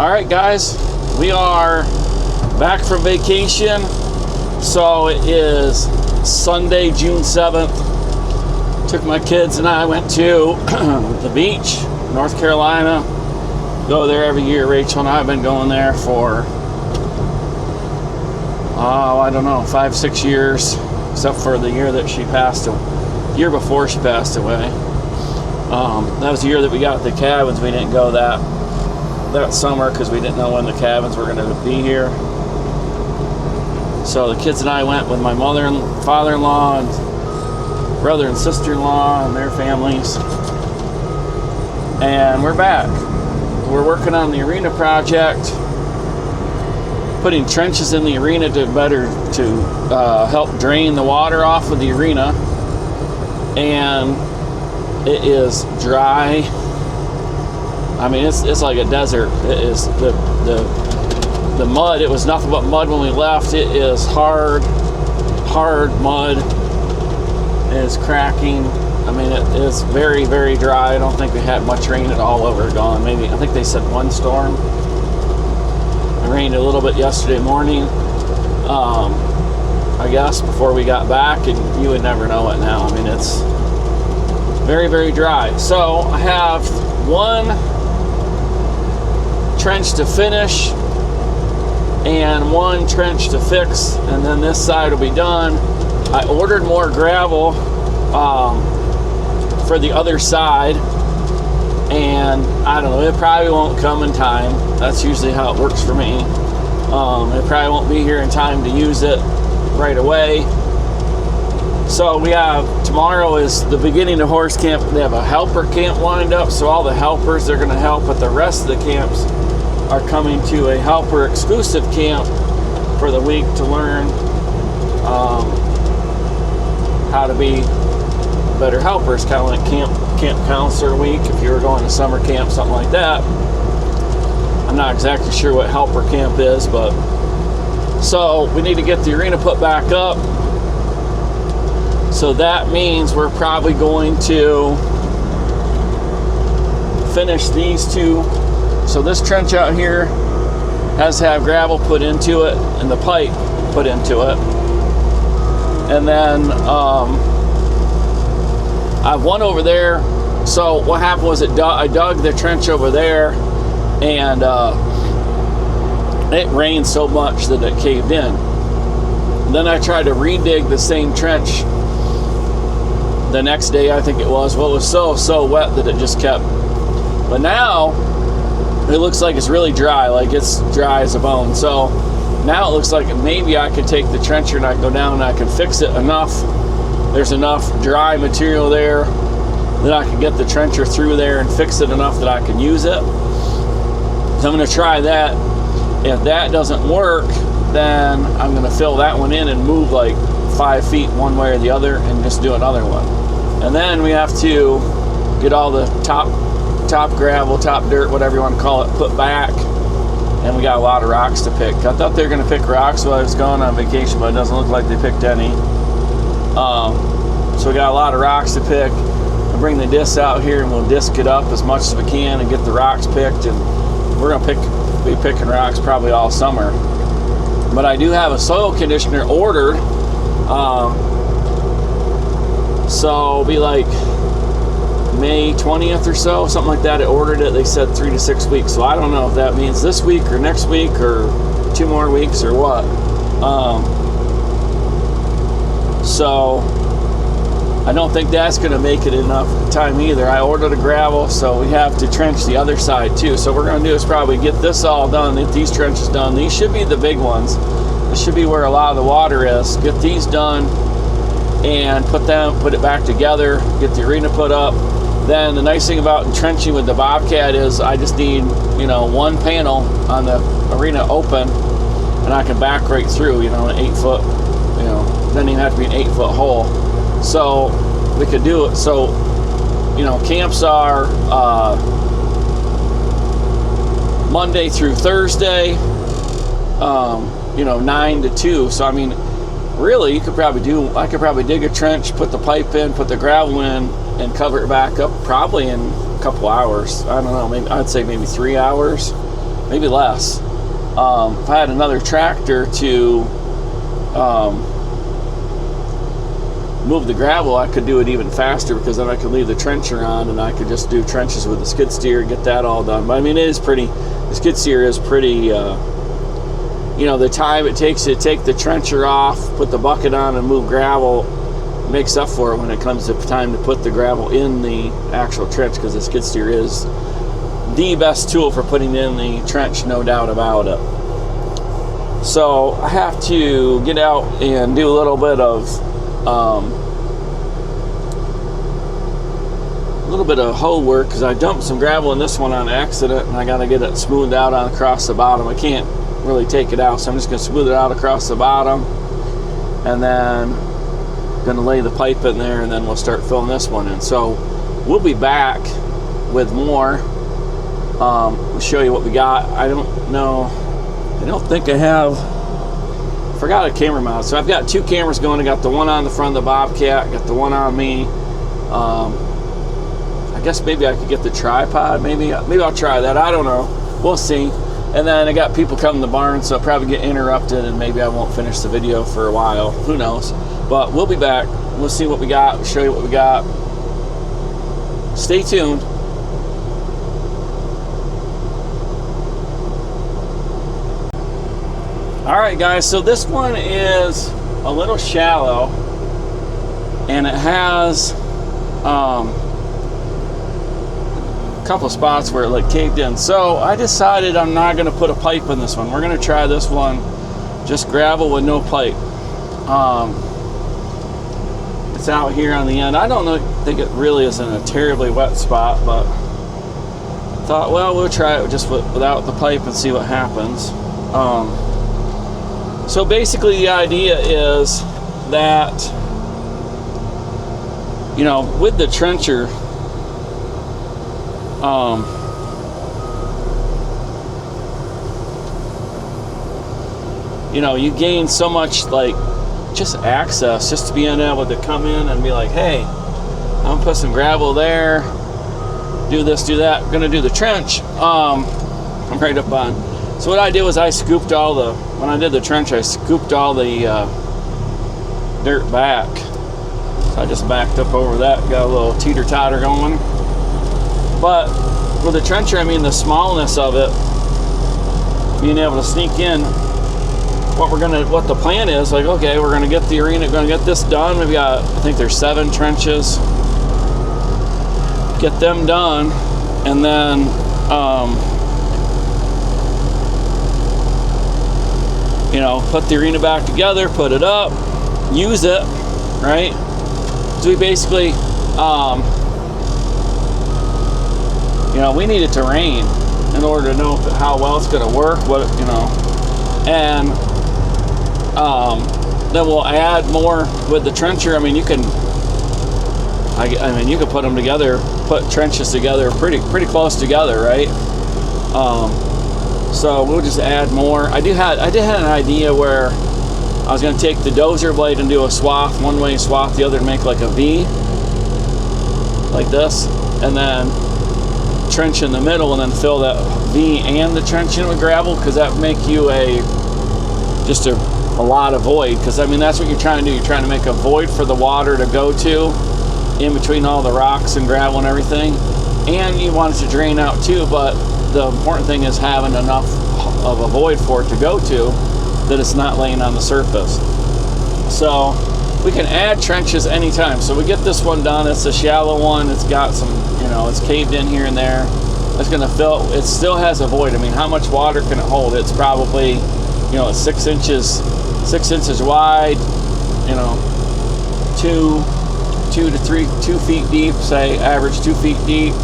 Alright guys, we are back from vacation. So it is Sunday, June 7th. Took my kids and I went to the beach, North Carolina. Go there every year. Rachel and I have been going there for, I don't know, 5-6 years, except for the year that she passed away. Year before she passed away. That was the year that we got the cabins. We didn't go that summer because we didn't know when the cabins were going to be here. So the kids and I went with my mother and father-in-law and brother and sister-in-law and their families. And we're back. We're working on the arena project, putting trenches in the arena to help drain the water off of the arena. And it is dry. I mean, it's like a desert. It is the mud. It was nothing but mud when we left. It is hard mud. It is cracking. I mean, it is very, very dry. I don't think we had much rain at all over gone. Maybe, I think they said one storm. It rained a little bit yesterday morning, I guess, before we got back, and you would never know it now. I mean, it's very, very dry. So I have one trench to finish and one trench to fix, and then this side will be done. I ordered more gravel for the other side, and I don't know, it probably won't come in time. That's usually how it works for me. It probably won't be here in time to use it right away. So we have, tomorrow is the beginning of horse camp. They have a helper camp lined up, so all the helpers, they're going to help, but the rest of the camps are coming to a helper exclusive camp for the week to learn how to be better helpers, kind of like camp counselor week if you were going to summer camp, something like that. I'm not exactly sure what helper camp is, but so we need to get the arena put back up. So that means we're probably going to finish these two. So this trench out here has to have gravel put into it and the pipe put into it. And then I have one over there. So what happened was I dug the trench over there, and it rained so much that it caved in. And then I tried to redig the same trench the next day, I think it was. Well, it was so wet that it just kept. But now it looks like it's really dry, like it's dry as a bone. So now it looks like maybe I could take the trencher and I can go down and I can fix it enough. There's enough dry material there that I can get the trencher through there and fix it enough that I can use it. So I'm going to try that. If that doesn't work, then I'm going to fill that one in and move like 5 feet one way or the other and just do another one. And then we have to get all the top gravel, top dirt, whatever you want to call it, put back. And we got a lot of rocks to pick. I thought they were going to pick rocks while I was going on vacation, but it doesn't look like they picked any. So we got a lot of rocks to pick. We'll bring the disc out here and we'll disc it up as much as we can and get the rocks picked. And we're going to be picking rocks probably all summer. But I do have a soil conditioner ordered. So it'll be like May 20th or so, something like that. I ordered it. They said 3 to 6 weeks. So I don't know if that means this week or next week or 2 more weeks or what. So I don't think that's going to make it enough time either. I ordered a gravel, so we have to trench the other side too. So what we're going to do is probably get this all done, get these trenches done. These should be the big ones. This should be where a lot of the water is. Get these done and put it back together, get the arena put up. Then the nice thing about trenching with the Bobcat is I just need, one panel on the arena open, and I can back right through, an 8 foot, doesn't even have to be an 8 foot hole. So we could do it. So, camps are Monday through Thursday, 9 to 2. So I mean, really, I could probably dig a trench, put the pipe in, put the gravel in, and cover it back up probably in a couple hours. I don't know, maybe I'd say maybe 3 hours. maybe less. If I had another tractor to move the gravel, I could do it even faster, because then I could leave the trencher on and I could just do trenches with the skid steer and get that all done. But I mean, the skid steer is pretty, you know, the time it takes to take the trencher off, put the bucket on, and move gravel makes up for it when it comes to time to put the gravel in the actual trench, because the skid steer is the best tool for putting in the trench, no doubt about it. So I have to get out and do a little bit of hoe work, because I dumped some gravel in this one on accident, and I got to get it smoothed out across the bottom. I can't really take it out, so I'm just going to smooth it out across the bottom, and then going to lay the pipe in there, and then we'll start filling this one in. So we'll be back with more. We'll show you what we got. I don't think I forgot a camera mount. So I've got two cameras going. I got the one on the front of the Bobcat, got the one on me. I guess maybe I could get the tripod. Maybe I'll try that. I don't know. We'll see. And then I got people coming to the barn, so I'll probably get interrupted, and maybe I won't finish the video for a while. Who knows? But we'll be back. We'll see what we got. We'll show you what we got. Stay tuned. Alright guys, so this one is a little shallow, and it has a couple spots where it like caved in. So I decided I'm not going to put a pipe in this one. We're going to try this one just gravel with no pipe. It's out here on the end. I think it really is in a terribly wet spot, but I thought, well, we'll try it just without the pipe and see what happens. So basically the idea is that, you know, with the trencher, you know, you gain so much, like, just access, just to being able to come in and be like, hey, I'm gonna put some gravel there, do this, do that, I'm gonna do the trench. I'm right up on. So what I did was I scooped when I did the trench, I scooped all the dirt back. So I just backed up over that, got a little teeter-totter going. But with the trencher, I mean the smallness of it, being able to sneak in, what the plan is, like, okay, we're gonna get the arena, gonna get this done. We've got, I think there's 7 trenches. Get them done, and then you know, put the arena back together, put it up, use it, right? So we basically, you know, we need it to rain in order to know how well it's going to work, you know, and then we'll add more with the trencher. I mean, you can, you can put them together, put trenches together pretty close together, right? So we'll just add more. I did have an idea where I was going to take the dozer blade and do a swath, one-way swath, the other to make like a V, like this, and then trench in the middle, and then fill that V and the trench in with gravel, because that would make you just a lot of void. Because I mean, that's what you're trying to do. You're trying to make a void for the water to go to in between all the rocks and gravel and everything, and you want it to drain out too. But the important thing is having enough of a void for it to go to that it's not laying on the surface. So we can add trenches anytime. So we get this one done. It's a shallow one. It's got some, you know, it's caved in here and there. It's going to fill. It still has a void. I mean, how much water can it hold? It's probably, you know, it's 6 inches wide, you know, 2 feet deep, say average 2 feet deep,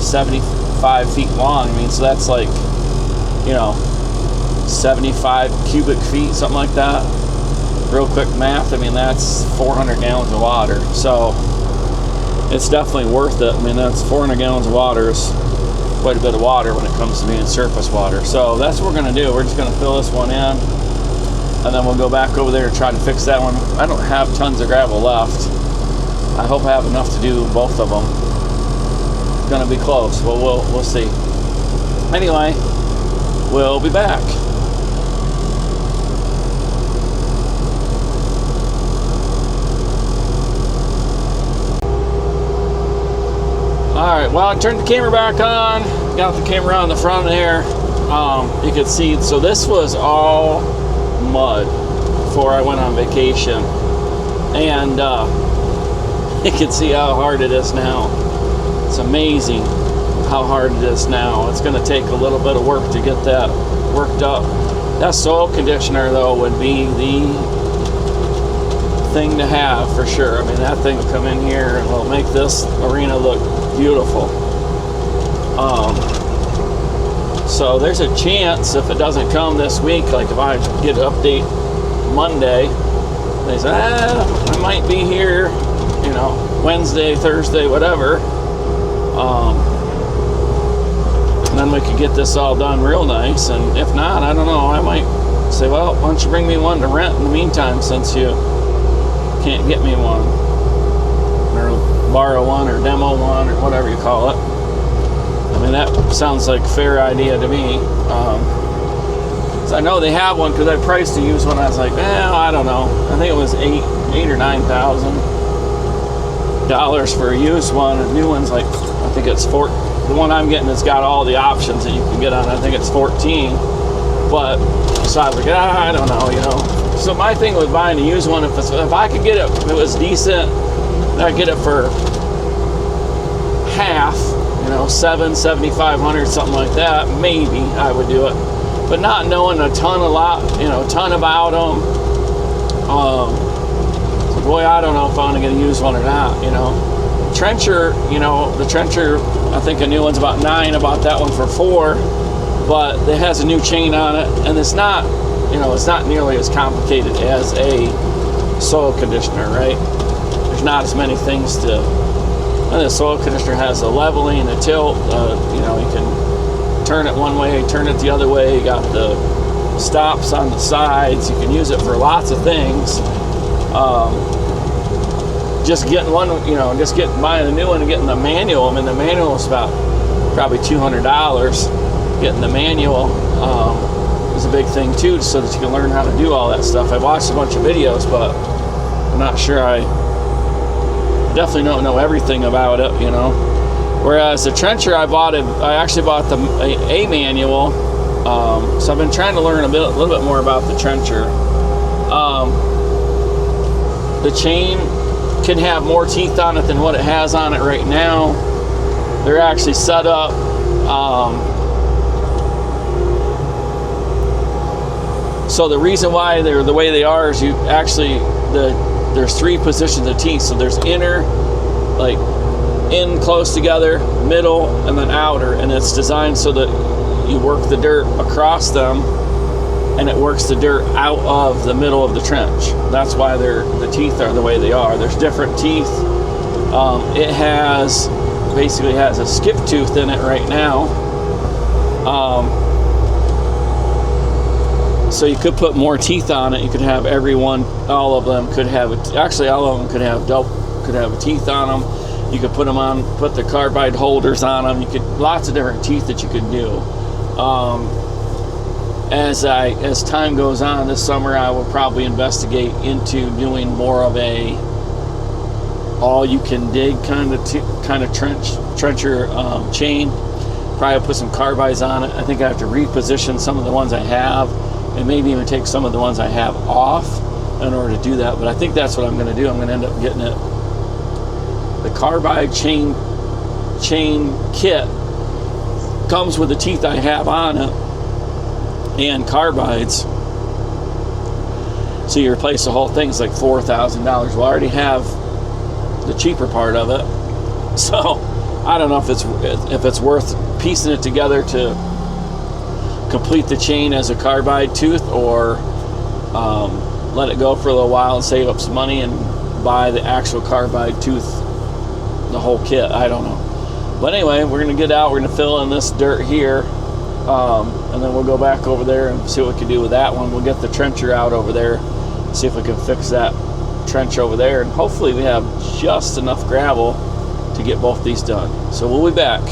75 feet long. I mean, so that's like, you know, 75 cubic feet, something like that. Real quick math, I mean, that's 400 gallons of water. So it's definitely worth it. I mean, that's 400 gallons of water is quite a bit of water when it comes to being surface water. So that's what we're going to do. We're just going to fill this one in, and then we'll go back over there and try to fix that one. I don't have tons of gravel left. I hope I have enough to do both of them. It's going to be close, but we'll see. Anyway, we'll be back. Alright, well, I turned the camera back on, got the camera on the front there. You could see, so this was all mud before I went on vacation. And you can see how hard it is now. It's amazing how hard it is now. It's going to take a little bit of work to get that worked up. That soil conditioner, though, would be the thing to have for sure. I mean, that thing will come in here and will make this arena look beautiful. So there's a chance if it doesn't come this week, like if I get an update Monday, they say, I might be here, you know, Wednesday, Thursday, whatever. And then we could get this all done real nice. And if not, I don't know, I might say, well, why don't you bring me one to rent in the meantime, since you can't get me one, or borrow one, or demo one, or whatever you call it. I mean, that sounds like a fair idea to me. So I know they have one, because I priced a used one. I was like, I don't know. I think it was $8,000 or $9,000 for a used one. A new one's like, I think it's $4,000. The one I'm getting has got all the options that you can get on. I think it's $14,000. But so I was like, I don't know, you know. So my thing with buying a used one, if I could get it, if it was decent, I'd get it for half, you know, $7,500, something like that. Maybe I would do it, but not knowing a ton about them. So boy, I don't know if I'm gonna get a used one or not. You know, trencher. You know, the trencher. I think a new one's about $9,000. I bought that one for $4,000, but it has a new chain on it, and it's not, you know, it's not nearly as complicated as a soil conditioner, right? There's not as many things to. And the soil conditioner has a leveling, a tilt. You know, you can turn it one way, turn it the other way. You got the stops on the sides. You can use it for lots of things. Just getting one, you know, buying a new one and getting the manual. I mean, the manual is about probably $200. Getting the manual is a big thing too, so that you can learn how to do all that stuff. I watched a bunch of videos, but I'm not sure I definitely don't know everything about it, you know. Whereas the trencher, I actually bought a manual. So I've been trying to learn a little bit more about the trencher. The chain can have more teeth on it than what it has on it right now. They're actually set up. So the reason why they're the way they are is there's 3 positions of teeth. So there's inner, like in close together, middle, and then outer. And it's designed so that you work the dirt across them, and it works the dirt out of the middle of the trench. That's why the teeth are the way they are. There's different teeth. It basically has a skip tooth in it right now. So you could put more teeth on it. You could have all of them could have a teeth on them. You could put the carbide holders on them. Lots of different teeth that you could do. As time goes on this summer, I will probably investigate into doing more of a all-you-can-dig kind of trencher chain. Probably put some carbides on it. I think I have to reposition some of the ones I have, and maybe even take some of the ones I have off in order to do that. But I think that's what I'm going to do. I'm going to end up getting it. The carbide chain kit comes with the teeth I have on it and carbides. So you replace the whole thing. It's like $4,000. Well, I already have the cheaper part of it. So I don't know if it's worth piecing it together to complete the chain as a carbide tooth, or let it go for a little while and save up some money and buy the actual carbide tooth, the whole kit. I don't know. But anyway, we're going to get out. We're going to fill in this dirt here, and then we'll go back over there and see what we can do with that one. We'll get the trencher out over there, see if we can fix that trench over there, and hopefully we have just enough gravel to get both these done. So we'll be back.